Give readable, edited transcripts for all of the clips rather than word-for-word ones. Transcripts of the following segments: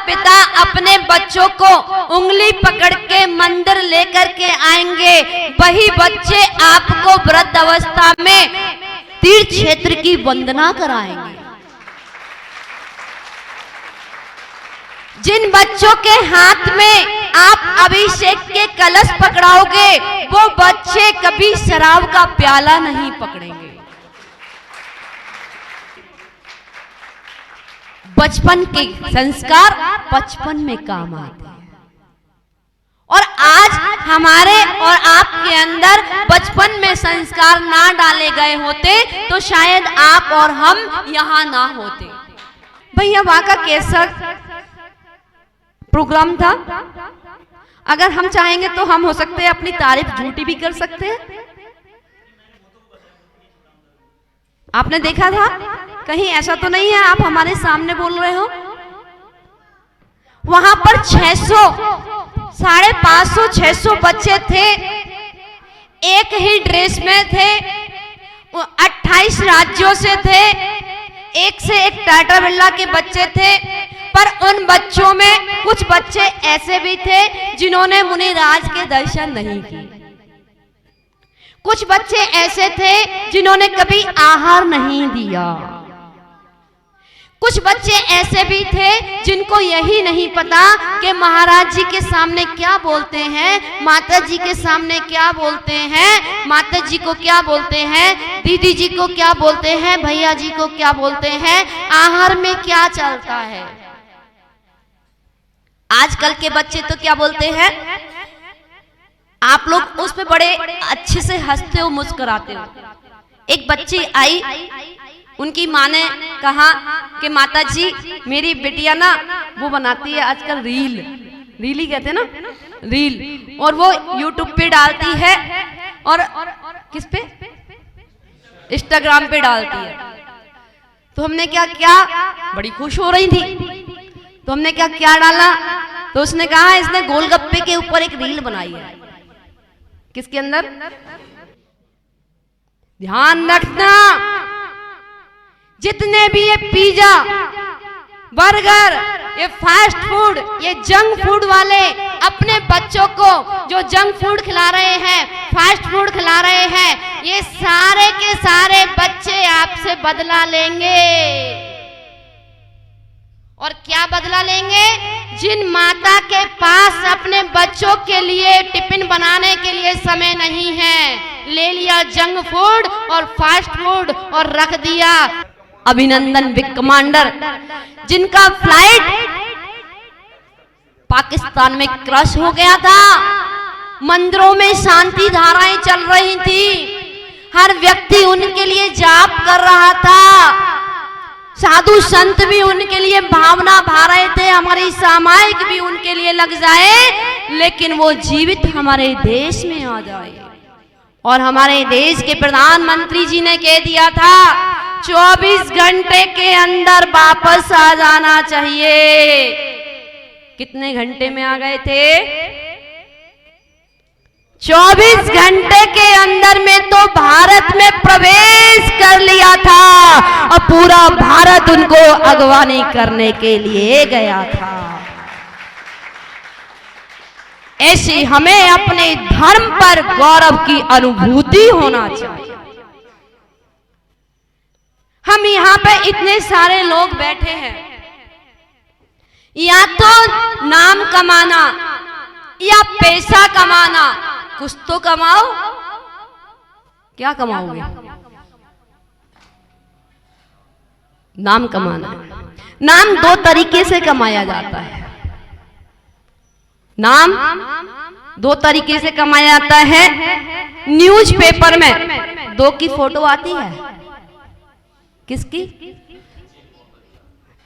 पिता अपने बच्चों को उंगली पकड़ के मंदिर लेकर के आएंगे, वही बच्चे आपको वृद्ध अवस्था में तीर्थ क्षेत्र की वंदना कराएंगे। जिन बच्चों के हाथ में आप अभिषेक के कलश पकड़ाओगे, वो बच्चे कभी शराब का प्याला नहीं पकड़ेंगे। बचपन के संस्कार बचपन में काम आते हैं, और आज हमारे और आपके अंदर बचपन में संस्कार ना डाले गए होते तो शायद आप और हम यहाँ ना होते। भैया वहां का कैसा प्रोग्राम था, अगर हम चाहेंगे तो हम हो सकते हैं अपनी तारीफ झूठी भी कर सकते हैं। आपने देखा था, कहीं ऐसा तो नहीं है आप हमारे सामने बोल रहे हो। वहां पर 600, 550, 600 बच्चे थे, एक ही ड्रेस में थे, 28 राज्यों से थे, एक से एक टाटा बिरला के बच्चे थे। पर उन बच्चों में कुछ बच्चे ऐसे भी थे जिन्होंने मुनिराज के दर्शन नहीं किए। कुछ बच्चे ऐसे थे जिन्होंने कभी आहार नहीं दिया। कुछ बच्चे ऐसे भी थे जिनको यही नहीं पता कि महाराज जी के सामने क्या बोलते हैं, माता जी के सामने क्या बोलते हैं, माता जी को क्या बोलते हैं, दीदी जी को क्या बोलते हैं, भैया जी को क्या बोलते हैं, आहार में क्या चलता है। आजकल के बच्चे तो क्या बोलते हैं, आप लोग उस पे बड़े अच्छे से हंसते हो, मुस्कुराते हो। एक बच्ची आई, उनकी माँ ने कहा कि माता जी मेरी बिटिया ना वो बनाती है आजकल रील ही कहते हैं ना, रील, और वो यूट्यूब पे डालती है और किस पे, इंस्टाग्राम पे डालती है। तो हमने क्या बड़ी खुश हो रही थी, तो हमने क्या डाला, तो उसने कहा इसने गोलगप्पे के ऊपर एक रील बनाई है। किसके अंदर, ध्यान रखना, जितने भी ये पिज्जा, बर्गर, ये फास्ट फूड, ये जंक फूड वाले अपने बच्चों को जो जंक फूड खिला रहे हैं, फास्ट फूड खिला रहे हैं, ये सारे के सारे बच्चे आपसे बदला लेंगे। और क्या बदला लेंगे, जिन माता के पास अपने बच्चों के लिए टिफिन बनाने के लिए समय नहीं है, ले लिया जंक फूड और फास्ट फूड और रख दिया। अभिनंदन बिग कमांडर, जिनका फ्लाइट पाकिस्तान में क्रश हो गया था, मंदिरों में शांति धाराएं चल रही थी, हर व्यक्ति उनके लिए जाप कर रहा था, साधु संत भी उनके लिए भावना भा रहे थे, हमारी सामायिक भी उनके लिए लग जाए, लेकिन वो जीवित हमारे देश में आ जाए। और हमारे देश के प्रधानमंत्री जी ने कह दिया था 24 घंटे के अंदर वापस आ जाना चाहिए। कितने घंटे में आ गए थे, 24 घंटे के अंदर में तो भारत में प्रवेश कर लिया था और पूरा भारत उनको अगवानी करने के लिए गया था। ऐसे हमें अपने धर्म पर गौरव की अनुभूति होना चाहिए। हम यहाँ पे इतने सारे लोग बैठे हैं, या तो नाम कमाना या पैसा कमाना, कुछ तो कमाओ। क्या कमाओगे, नाम कमाना। नाम दो तरीके से कमाया जाता है, नाम दो तरीके से कमाया जाता है। न्यूज़पेपर में 2 की फोटो आती है, किसकी,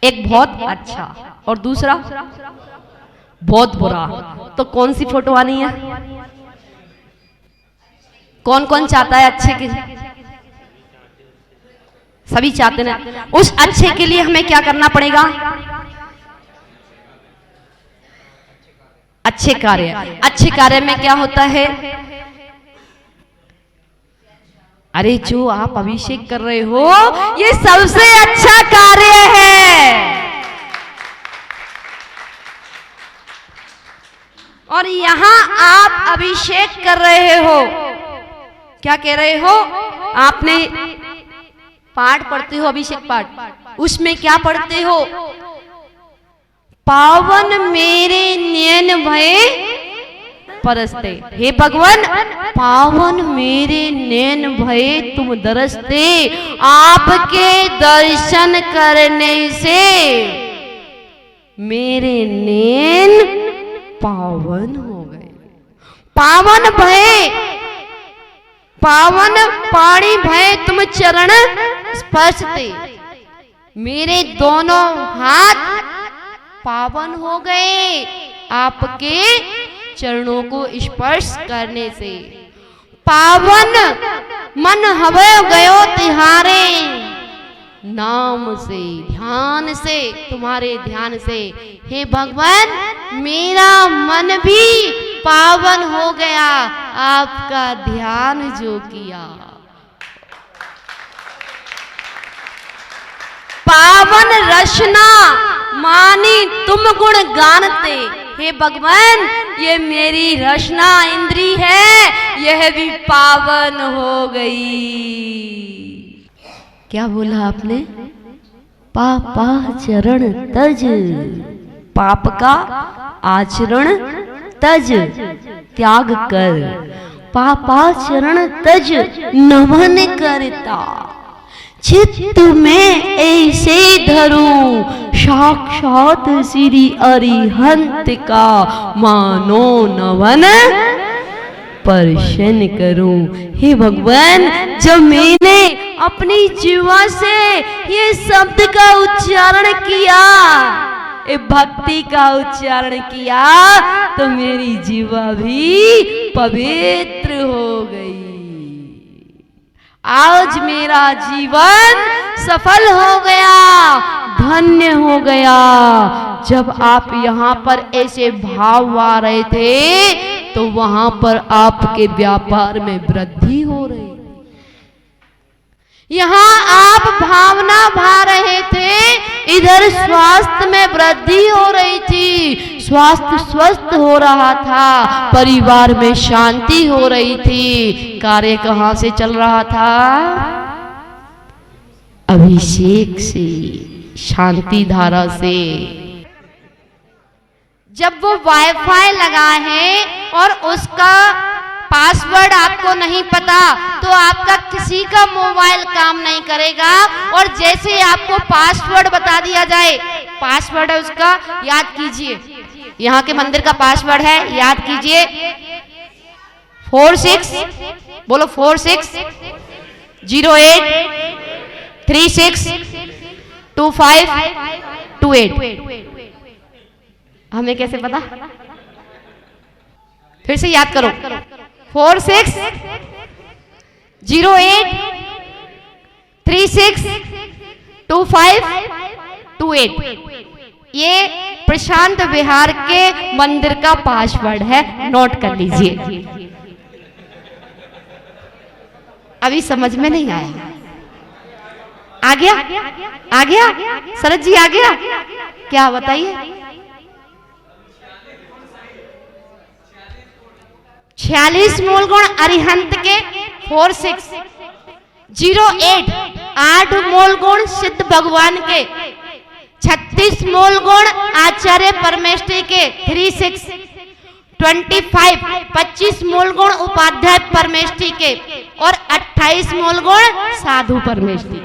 एक बहुत अच्छा और दूसरा बहुत बुरा। तो कौन सी फोटो आनी है, कौन कौन चाहता है अच्छे की, सभी चाहते हैं। उस अच्छे के लिए हमें क्या करना पड़ेगा, अच्छे कार्य। अच्छे कार्य में क्या होता है, अरे जो आप अभिषेक कर रहे हो ये सबसे अच्छा कार्य है, और यहाँ आप अभिषेक कर रहे हो। क्या कह रहे हो? आपने पाठ पढ़ते हो, अभिषेक पाठ, उसमें क्या पढ़ते हो? पावन मेरे नयन भये परसते। हे भगवान, पावन मेरे नयन भये तुम दरसते। आपके दर्शन करने से मेरे नैन पावन हो गए। पावन भये, पावन पाणी भये तुम चरण स्पर्शते। मेरे दोनों हाथ पावन हो गए आपके चरणों को स्पर्श करने से। पावन मन हवे गयो तिहारे नाम से, ध्यान से, तुम्हारे ध्यान से। हे भगवान, मेरा मन भी पावन हो गया आपका ध्यान जो किया। पावन रचना मानी तुम गुण गानते। हे भगवान, ये मेरी रचना इंद्री है, यह भी पावन हो गई। क्या बोला आपने? पापा चरण तज, पाप का आचरण तज, त्याग कर। पापा चरण तज नमन करता। चित्त में ऐसे धरूं साक्षात श्री अरिहंत का मानो नवन स्पर्शन करूं। हे भगवान, जब मैंने अपनी जीवा से ये शब्द का उच्चारण किया, ये भक्ति का उच्चारण किया, तो मेरी जीवा भी पवित्र हो गई। आज मेरा जीवन सफल हो गया, धन्य हो गया। जब आप यहाँ पर ऐसे भाव आ रहे थे तो वहां पर आपके व्यापार में वृद्धि हो रही। यहाँ आप भावना भा रहे थे, इधर स्वास्थ्य में वृद्धि हो रही थी, स्वास्थ्य स्वस्थ हो रहा था, परिवार में शांति हो रही थी। कार्य कहाँ से चल रहा था? अभिषेक से, शांति धारा से। जब वो वाईफाई लगा है और उसका पासवर्ड आपको नहीं पता, तो आपका किसी का मोबाइल काम नहीं करेगा। और जैसे आपको पासवर्ड बता दिया जाए, पासवर्ड है उसका, याद कीजिए, यहाँ के मंदिर का पासवर्ड है, याद कीजिए 46, बोलो 46 08 36 25 28। हमें कैसे पता? फिर से याद करो, 46 08 36 25 28। ये प्रशांत विहार के मंदिर का पासवर्ड है, नोट कर लीजिए। अभी समझ में नहीं आया? आ गया? आ गया? शरद जी आ गया? क्या बताइए? 46 मूल गुण अरिहंत के, 46 08 8 मूल गुण सिद्ध भगवान के, 36 मूल गुण आचार्य परमेष्ठी के, 36 25 25 मूल गुण उपाध्याय परमेष्ठी के, और 28 मूल गुण साधु परमेष्ठी।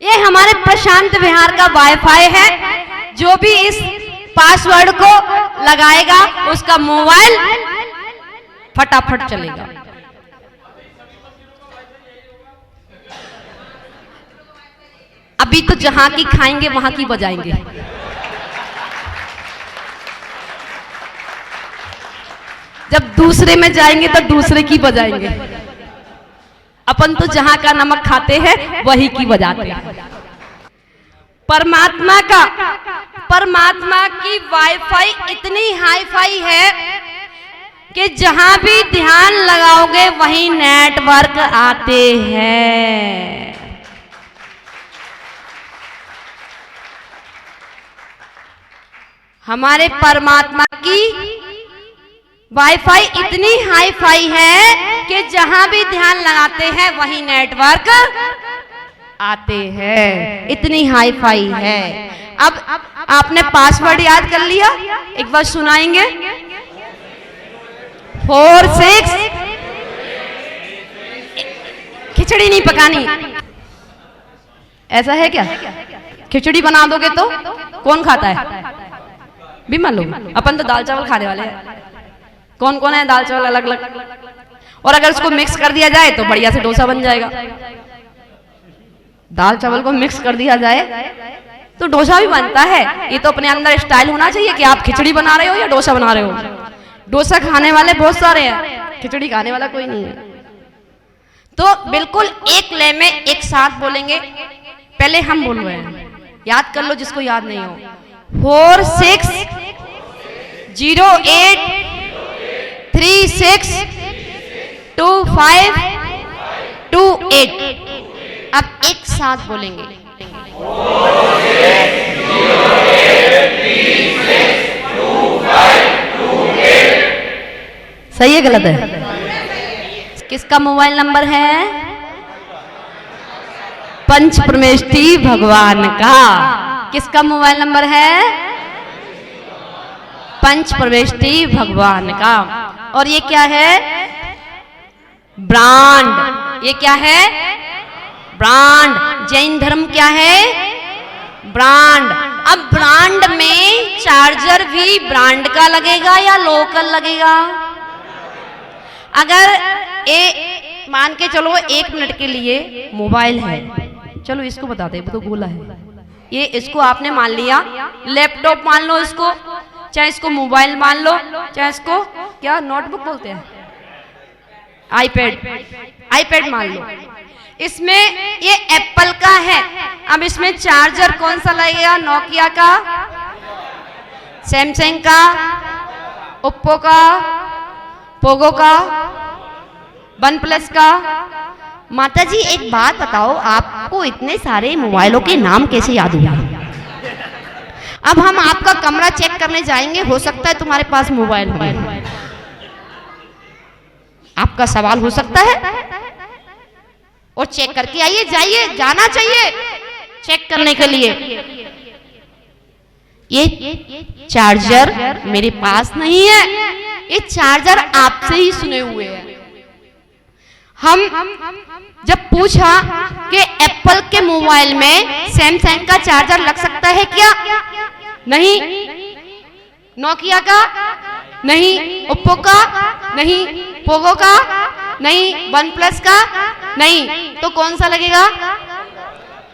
ये हमारे प्रशांत विहार का वाईफाई है। जो भी इस पासवर्ड को लगाएगा उसका मोबाइल फटाफट चलेगा। अभी तो जहां की खाएंगे वहां की बजाएंगे। जब दूसरे में जाएंगे तो दूसरे की बजाएंगे। अपन तो जहां का नमक खाते हैं वही की बजाते हैं। परमात्मा की वाईफाई इतनी हाईफाई है कि जहां भी ध्यान लगाओगे वहीं नेटवर्क आते हैं। हमारे परमात्मा की वाईफाई इतनी हाई फाई है कि जहां भी ध्यान लगाते हैं वहीं नेटवर्क आते हैं, इतनी हाई फाई है। अब आपने पासवर्ड याद कर लिया, एक बार सुनाएंगे। 4 6 खिचड़ी नहीं पकानी, ऐसा है क्या? खिचड़ी बना दोगे तो कौन खाता है? बीमार लोग। अपन तो दाल चावल खाने वाले हैं। कौन कौन है दाल चावल अलग अलग? और अगर इसको मिक्स कर दिया जाए तो बढ़िया से डोसा बन जाएगा। दाल चावल को मिक्स कर दिया जाए तो डोसा भी बनता है। ये तो अपने अंदर स्टाइल होना चाहिए कि आप खिचड़ी बना रहे हो या डोसा बना रहे हो। डोसा खाने वाले बहुत सारे हैं, खिचड़ी खाने वाला कोई नहीं है। तो बिल्कुल एक ले में एक साथ बोलेंगे। पहले हम बोल रहे हैं, याद कर लो जिसको याद नहीं हो। 4 6 0 8 3 6 2 5 2 8। अब एक साथ बोलेंगे। 4 6 0 8 3 6 2 5 2 8। सही है गलत है? किसका मोबाइल नंबर है? पंच परमेष्ठी भगवान का। किसका मोबाइल नंबर है? पंच परमेष्ठी भगवान का। और ये क्या है? ब्रांड। ये क्या है? ब्रांड। जैन धर्म क्या है? ब्रांड। अब ब्रांड में चार्जर भी ब्रांड का लगेगा या लोकल लगेगा? अगर मान के चलो 1 मिनट के लिए मोबाइल है, चलो इसको बताते हैं, तो गोला है ये, इसको आपने मान लिया। लैपटॉप मान लो इसको, चाहे इसको मोबाइल मान लो, चाहे इसको क्या नोटबुक बोलते हैं, आईपैड मान लो। इसमें ये एप्पल का है। अब इसमें चार्जर कौन सा लगेगा? नोकिया का, सैमसंग का, ओप्पो का, पोगो का, वन प्लस का। माता जी एक बात बताओ, आपको इतने सारे मोबाइलों के नाम कैसे याद हुआ? अब हम आपका कमरा चेक करने जाएंगे, हो सकता है तुम्हारे पास मोबाइल हो। आपका सवाल हो सकता है, और चेक करके आइए, जाइए, जाना चाहिए चेक करने के लिए। ये चार्जर मेरे पास नहीं है, ये चार्जर आपसे ही सुने हुए हैं। हम जब पूछा कि एप्पल के मोबाइल में सैमसंग का चार्जर लग सकता है क्या? नहीं। नोकिया का नहीं, ओप्पो का नहीं, पोगो का नहीं, वन प्लस का नहीं, तो कौन सा लगेगा?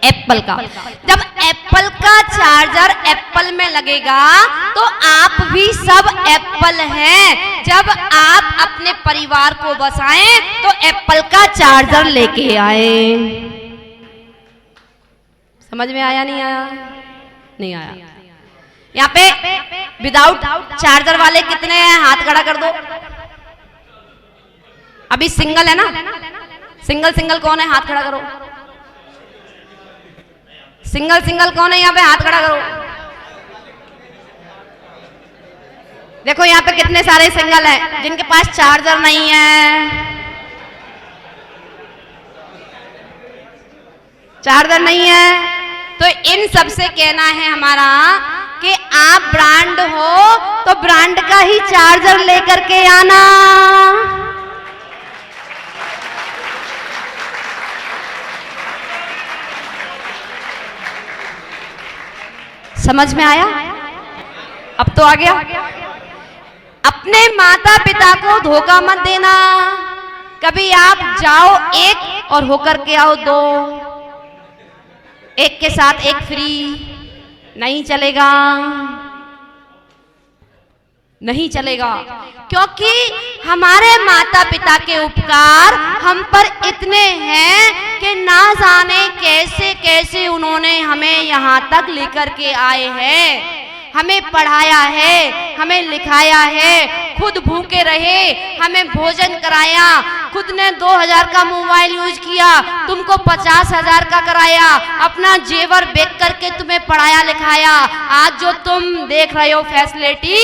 एप्पल का। जब एप्पल का चार्जर एप्पल में लगेगा तो आप भी सब एप्पल हैं। जब आप अपने परिवार को बसाएं तो एप्पल का चार्जर लेके आए। समझ में आया नहीं आया? नहीं आया। यहाँ पे विदाउट चार्जर वाले कितने हैं? हाथ खड़ा कर दो। अभी सिंगल है ना? सिंगल कौन है? हाथ खड़ा करो। सिंगल कौन है यहाँ पे? हाथ खड़ा करो। देखो यहाँ पे कितने सारे सिंगल हैं जिनके पास चार्जर नहीं है। चार्जर नहीं है तो इन सब से कहना है हमारा कि आप ब्रांड हो तो ब्रांड का ही चार्जर लेकर के आना। समझ में आया? अब तो आ गया। अपने माता पिता को धोखा मत देना। कभी आप जाओ एक और होकर के आओ दो, एक के साथ एक फ्री, नहीं चलेगा, नहीं चलेगा। क्योंकि हमारे माता पिता के उपकार हम पर इतने हैं कि ना जाने कैसे कैसे उन्होंने हमें यहाँ तक लेकर के आए हैं, हमें पढ़ाया है, हमें लिखाया है। खुद भूखे रहे, हमें भोजन कराया, खुद ने 2000 का मोबाइल यूज किया, तुमको 50,000 का कराया, अपना जेवर बेच करके तुम्हें पढ़ाया लिखाया। आज जो तुम देख रहे हो फैसिलिटी,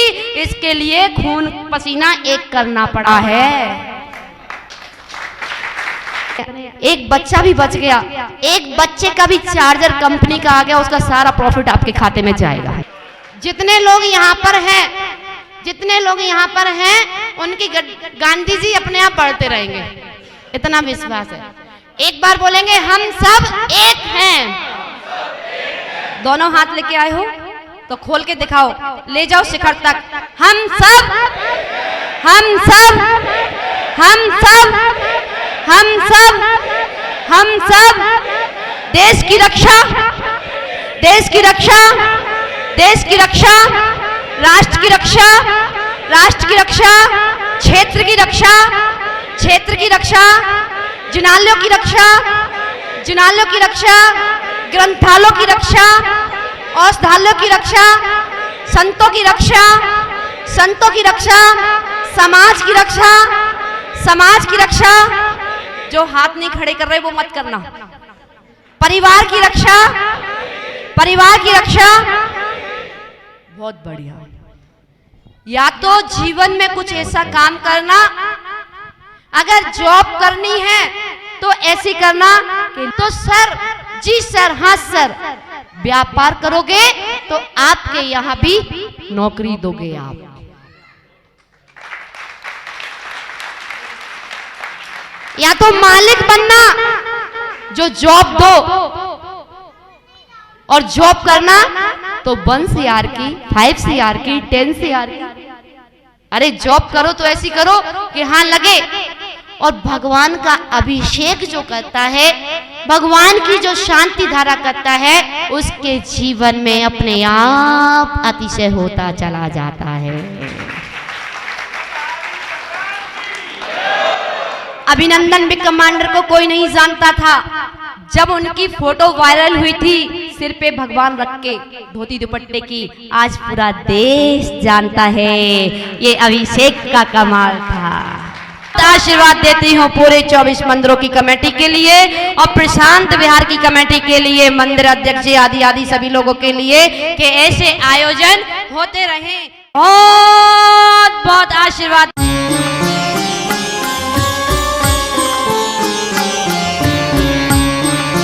इसके लिए खून पसीना एक करना पड़ा है। एक बच्चा भी बच गया, एक बच्चे का भी चार्जर कंपनी का आ गया, उसका सारा प्रॉफिट आपके खाते में जाएगा। जितने लोग यहाँ पर हैं, जितने लोग यहाँ पर हैं, उनकी गांधी जी अपने आप बढ़ते रहेंगे, इतना विश्वास है। एक बार बोलेंगे हम सब एक हैं। दोनों हाथ लेके आए हो तो खोल के दिखाओ, ले जाओ शिखर तक। हम सब, हम सब, हम सब, हम सब, हम सब देश की रक्षा, देश की रक्षा, देश की रक्षा, राष्ट्र की रक्षा, राष्ट्र की रक्षा, क्षेत्र की रक्षा, क्षेत्र की रक्षा, जिनालयों की रक्षा, जिनालयों की रक्षा, ग्रंथालयों की रक्षा, औषधालयों की रक्षा, संतों की रक्षा, संतों की रक्षा, समाज की रक्षा, समाज की रक्षा। जो हाथ नहीं खड़े कर रहे वो मत करना। परिवार की रक्षा, परिवार की रक्षा। बहुत बढ़िया। या तो जीवन में कुछ ऐसा काम करना, अगर जॉब करनी है तो ऐसी करना कि तो सर, जी सर, हाँ सर, व्यापार करोगे तो आपके यहां भी नौकरी दोगे आप। या तो मालिक बनना, जो जॉब दो, और जॉब करना तो 1 CR की, 5 CR की, 10 CR की। अरे जॉब करो तो ऐसी करो कि हाँ लगे। और भगवान का अभिषेक जो करता है, भगवान की जो शांति धारा करता है, उसके जीवन में अपने आप अतिशय होता चला जाता है। अभिनंदन बिग कमांडर को कोई नहीं जानता था। जब उनकी फोटो वायरल हुई थी सिर पे भगवान रख के धोती दुपट्टे की, आज पूरा देश जानता है ये अभिषेक का कमाल था। आशीर्वाद देती हूँ पूरे 24 मंदिरों की कमेटी के लिए और प्रशांत विहार की कमेटी के लिए, मंदिर अध्यक्ष आदि आदि सभी लोगों के लिए कि ऐसे आयोजन होते रहें। बहुत बहुत आशीर्वाद।